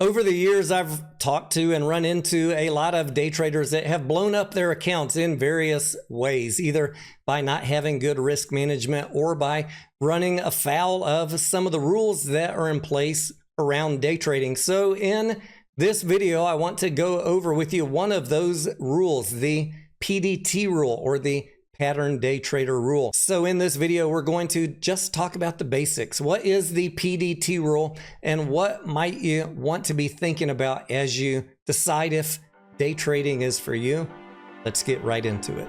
Over the years, I've talked to and run into a lot of day traders that have blown up their accounts in various ways, either by not having good risk management or by running afoul of some of the rules that are in place around day trading. So in this video, I want to go over with you one of those rules, the PDT rule, or the pattern day trader rule. So in this video, we're going to just talk about the basics. What is the PDT rule, and what might you want to be thinking about as you decide if day trading is for you? Let's get right into it.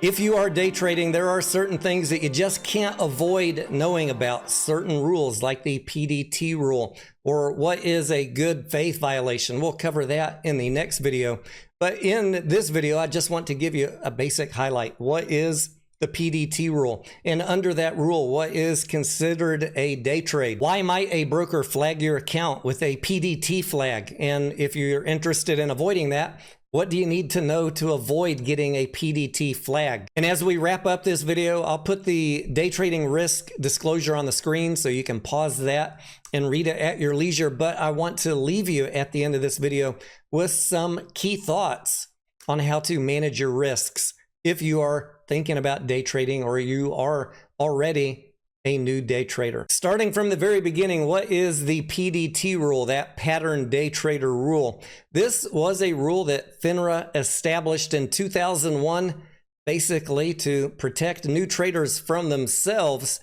If you are day trading, there are certain things that you just can't avoid knowing about, certain rules like the PDT rule, or what is a good faith violation. We'll cover that in the next video. But in this video, I just want to give you a basic highlight. What is the PDT rule? And under that rule, what is considered a day trade? Why might a broker flag your account with a PDT flag? And if you're interested in avoiding that, what do you need to know to avoid getting a PDT flag? And as we wrap up this video, I'll put the day trading risk disclosure on the screen so you can pause that and read it at your leisure. But I want to leave you at the end of this video with some key thoughts on how to manage your risks if you are thinking about day trading or you are already a new day trader. Starting from the very beginning, what is the PDT rule, that pattern day trader rule? This was a rule that FINRA established in 2001, basically to protect new traders from themselves.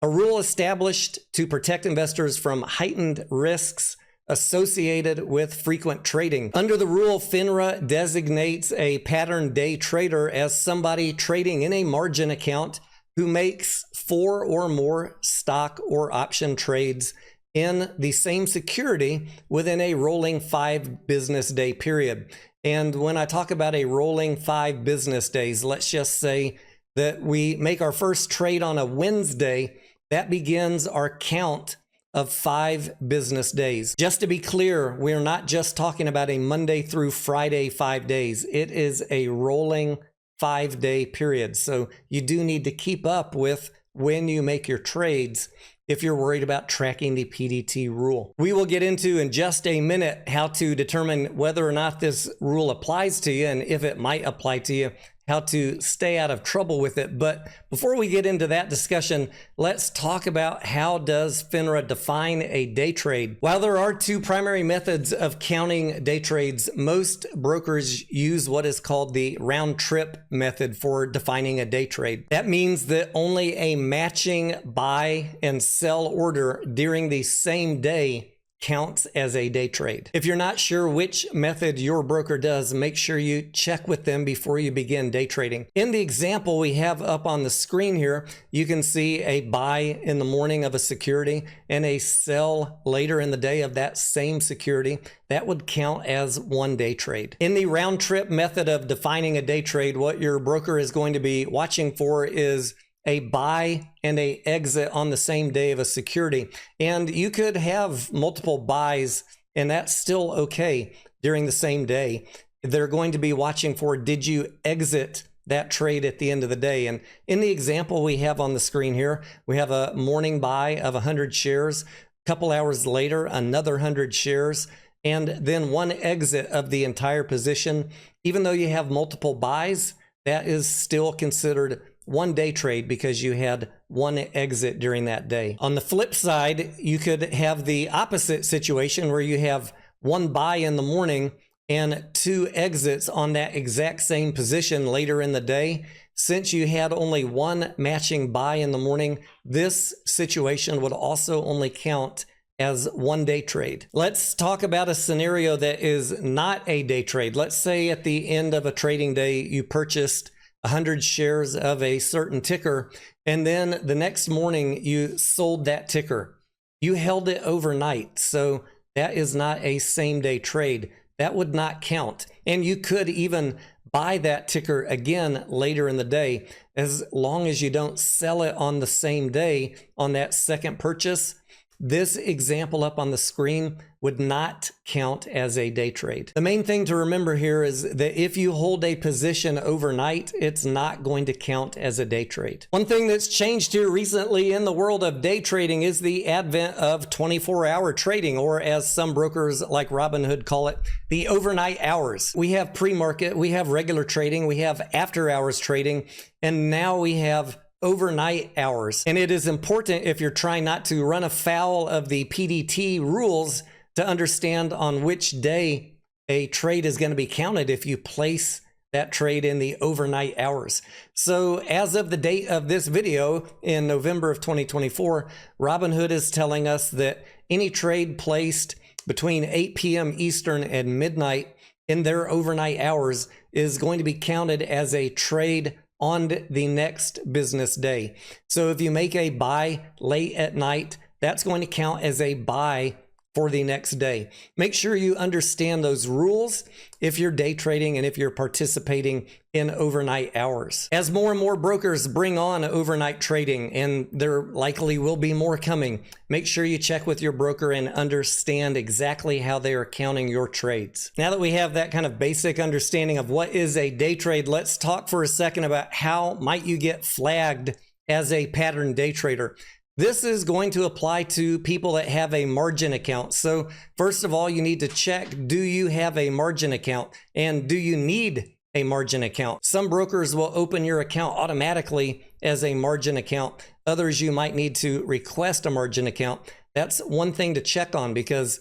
A rule established to protect investors from heightened risks associated with frequent trading. Under the rule, FINRA designates a pattern day trader as somebody trading in a margin account who makes 4 or more stock or option trades in the same security within a rolling 5 business day period. And when I talk about a rolling 5 business days, let's just say that we make our first trade on a Wednesday, that begins our count of 5 business days. Just to be clear, we're not just talking about a Monday through Friday 5 days. It is a rolling 5-day period. So you do need to keep up with when you make your trades if you're worried about tracking the PDT rule. We will get into in just a minute how to determine whether or not this rule applies to you and if it might apply to you, how to stay out of trouble with it. But before we get into that discussion, let's talk about how does FINRA define a day trade. While there are 2 primary methods of counting day trades, most brokers use what is called the round trip method for defining a day trade. That means that only a matching buy and sell order during the same day counts as a day trade. If you're not sure which method your broker does, make sure you check with them before you begin day trading. In the example we have up on the screen here, you can see a buy in the morning of a security and a sell later in the day of that same security. That would count as one day trade. In the round trip method of defining a day trade, what your broker is going to be watching for is a buy and a exit on the same day of a security. And you could have multiple buys and that's still okay during the same day. They're going to be watching for, did you exit that trade at the end of the day? And in the example we have on the screen here, we have a morning buy of 100 shares, a couple hours later, another 100 shares, and then one exit of the entire position. Even though you have multiple buys, that is still considered one day trade because you had one exit during that day. On the flip side, you could have the opposite situation where you have one buy in the morning and 2 exits on that exact same position later in the day. Since you had only one matching buy in the morning, this situation would also only count as one day trade. Let's talk about a scenario that is not a day trade. Let's say at the end of a trading day, you purchased 100 shares of a certain ticker, and then the next morning you sold that ticker. You held it overnight, so that is not a same day trade. That would not count. And you could even buy that ticker again later in the day. As long as you don't sell it on the same day on that second purchase, this example up on the screen would not count as a day trade. The main thing to remember here is that if you hold a position overnight, it's not going to count as a day trade. One thing that's changed here recently in the world of day trading is the advent of 24-hour trading, or as some brokers like Robinhood call it, the overnight hours. We have pre-market, we have regular trading, we have after hours trading, and now we have overnight hours. And it is important, if you're trying not to run afoul of the PDT rules, to understand on which day a trade is going to be counted if you place that trade in the overnight hours. So as of the date of this video in November of 2024, Robinhood is telling us that any trade placed between 8 p.m. Eastern and midnight in their overnight hours is going to be counted as a trade on the next business day. So if you make a buy late at night, that's going to count as a buy for the next day. Make sure you understand those rules if you're day trading and if you're participating in overnight hours. As more and more brokers bring on overnight trading, and there likely will be more coming, make sure you check with your broker and understand exactly how they are counting your trades. Now that we have that kind of basic understanding of what is a day trade, let's talk for a second about how might you get flagged as a pattern day trader. This is going to apply to people that have a margin account. So first of all, you need to check, do you have a margin account, and do you need a margin account? Some brokers will open your account automatically as a margin account. Others, you might need to request a margin account. That's one thing to check on, because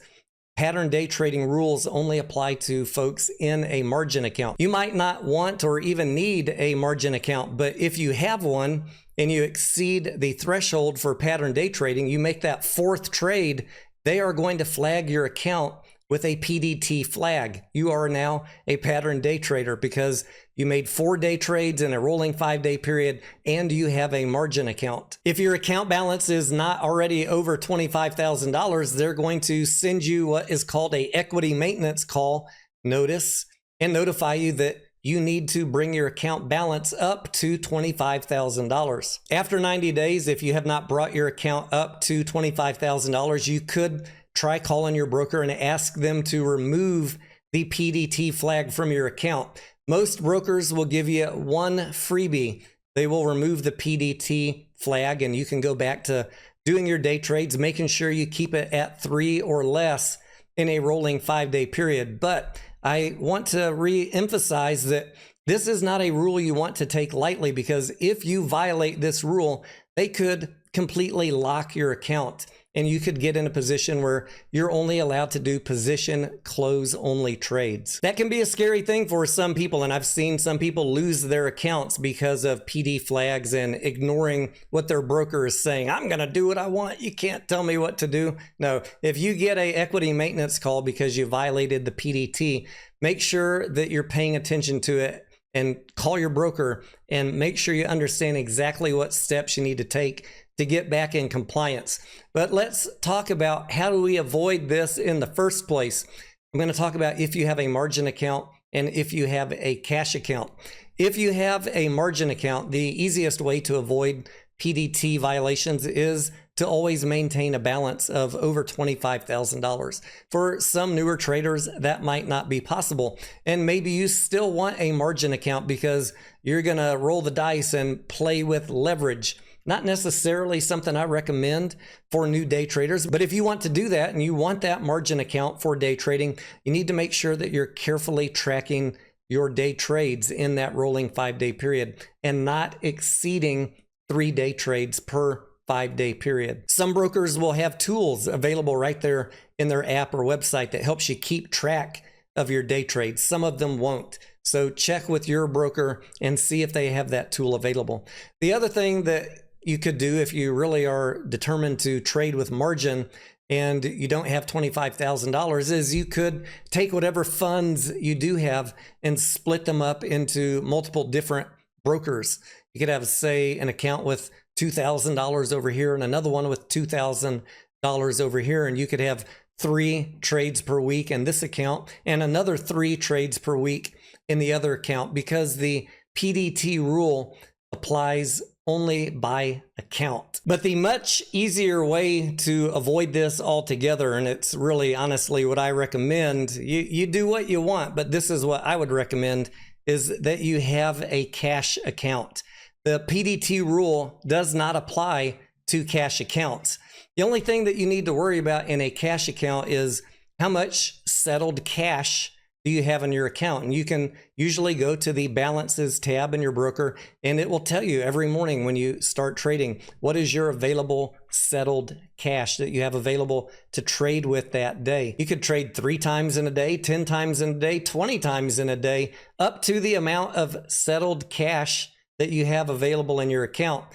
pattern day trading rules only apply to folks in a margin account. You might not want or even need a margin account, but if you have one and you exceed the threshold for pattern day trading, you make that fourth trade, they are going to flag your account with a PDT flag. You are now a pattern day trader because you made 4 day trades in a rolling 5-day period and you have a margin account. If your account balance is not already over $25,000, they're going to send you what is called a equity maintenance call notice and notify you that you need to bring your account balance up to $25,000. After 90 days, if you have not brought your account up to $25,000, you could try calling your broker and ask them to remove the PDT flag from your account. Most brokers will give you one freebie. They will remove the PDT flag and you can go back to doing your day trades, making sure you keep it at 3 or less in a rolling 5-day period. But I want to re-emphasize that this is not a rule you want to take lightly, because if you violate this rule, they could completely lock your account and you could get in a position where you're only allowed to do position close only trades. That can be a scary thing for some people, and I've seen some people lose their accounts because of PD flags and ignoring what their broker is saying. I'm gonna do what I want, you can't tell me what to do. No, if you get a equity maintenance call because you violated the PDT, make sure that you're paying attention to it and call your broker and make sure you understand exactly what steps you need to take to get back in compliance. But let's talk about how do we avoid this in the first place. I'm going to talk about if you have a margin account and if you have a cash account. If you have a margin account, the easiest way to avoid PDT violations is to always maintain a balance of over $25,000. For some newer traders, that might not be possible. And maybe you still want a margin account because you're going to roll the dice and play with leverage. Not necessarily something I recommend for new day traders, but if you want to do that and you want that margin account for day trading, you need to make sure that you're carefully tracking your day trades in that rolling 5-day period and not exceeding 3 day trades per 5-day period. Some brokers will have tools available right there in their app or website that helps you keep track of your day trades. Some of them won't. So check with your broker and see if they have that tool available. The other thing that you could do if you really are determined to trade with margin and you don't have $25,000 is you could take whatever funds you do have and split them up into multiple different brokers. You could have, say, an account with $2,000 over here and another one with $2,000 over here, and you could have 3 trades per week in this account and another 3 trades per week in the other account, because the PDT rule applies only by account. But the much easier way to avoid this altogether, and it's really honestly what I recommend, you do what you want, but this is what I would recommend, is that you have a cash account. The PDT rule does not apply to cash accounts. The only thing that you need to worry about in a cash account is how much settled cash do you have in your account. And you can usually go to the balances tab in your broker, and it will tell you every morning when you start trading, what is your available settled cash that you have available to trade with that day. You could trade 3 times in a day, 10 times in a day, 20 times in a day, up to the amount of settled cash that you have available in your account.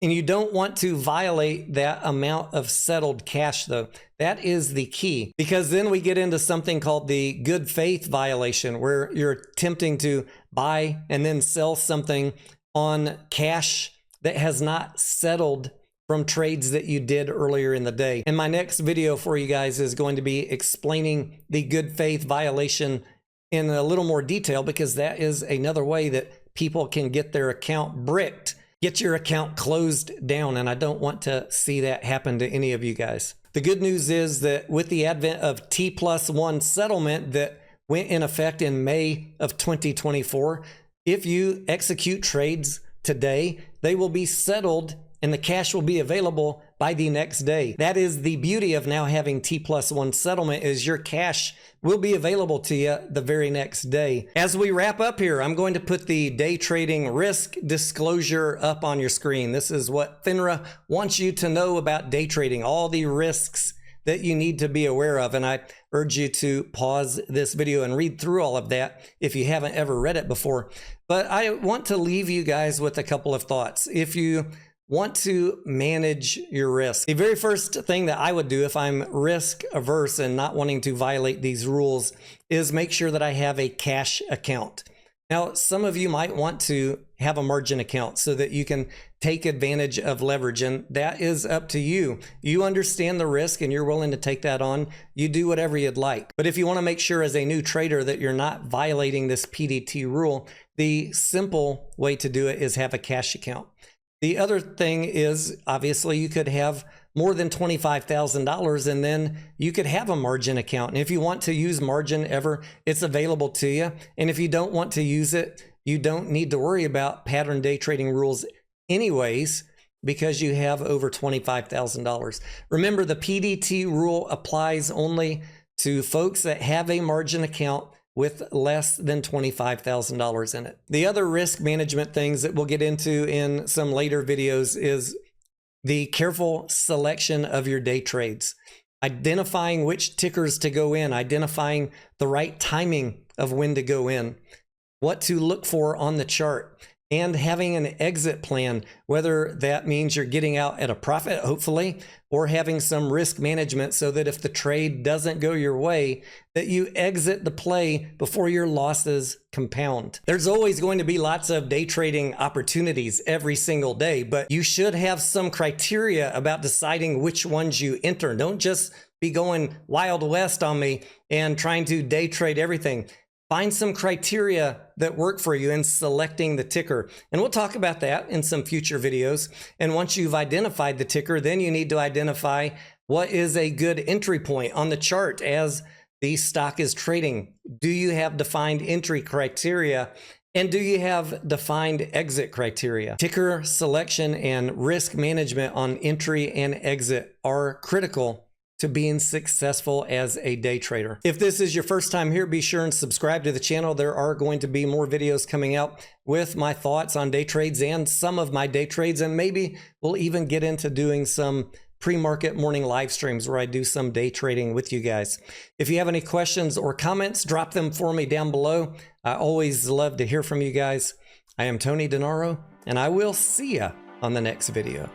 And you don't want to violate that amount of settled cash though. That is the key, because then we get into something called the good faith violation, where you're attempting to buy and then sell something on cash that has not settled from trades that you did earlier in the day. And my next video for you guys is going to be explaining the good faith violation in a little more detail, because that is another way that people can get their account bricked. Get your account closed down, and I don't want to see that happen to any of you guys. The good news is that with the advent of T+1 settlement that went in effect in May of 2024, if you execute trades today, they will be settled and the cash will be available by the next day. That is the beauty of now having T+1 settlement, is your cash will be available to you the very next day. As we wrap up here, I'm going to put the day trading risk disclosure up on your screen. This is what FINRA wants you to know about day trading, all the risks that you need to be aware of. And I urge you to pause this video and read through all of that if you haven't ever read it before. But I want to leave you guys with a couple of thoughts. If you want to manage your risk, the very first thing that I would do if I'm risk averse and not wanting to violate these rules is make sure that I have a cash account. Now, some of you might want to have a margin account so that you can take advantage of leverage, and that is up to you. You understand the risk and you're willing to take that on. You do whatever you'd like. But if you want to make sure as a new trader that you're not violating this PDT rule, the simple way to do it is have a cash account. The other thing is, obviously, you could have more than $25,000 and then you could have a margin account. And if you want to use margin ever, it's available to you. And if you don't want to use it, you don't need to worry about pattern day trading rules anyways, because you have over $25,000. Remember, the PDT rule applies only to folks that have a margin account with less than $25,000 in it. The other risk management things that we'll get into in some later videos is the careful selection of your day trades, identifying which tickers to go in, identifying the right timing of when to go in, what to look for on the chart, and having an exit plan, whether that means you're getting out at a profit, hopefully, or having some risk management so that if the trade doesn't go your way, that you exit the play before your losses compound. There's always going to be lots of day trading opportunities every single day, but you should have some criteria about deciding which ones you enter. Don't just be going Wild West on me and trying to day trade everything. Find some criteria that work for you in selecting the ticker. And we'll talk about that in some future videos. And once you've identified the ticker, then you need to identify what is a good entry point on the chart as the stock is trading. Do you have defined entry criteria? And do you have defined exit criteria? Ticker selection and risk management on entry and exit are critical to being successful as a day trader. If this is your first time here, be sure and subscribe to the channel. There are going to be more videos coming out with my thoughts on day trades and some of my day trades, and maybe we'll even get into doing some pre-market morning live streams where I do some day trading with you guys. If you have any questions or comments, drop them for me down below. I always love to hear from you guys. I am Tony Denaro, and I will see ya on the next video.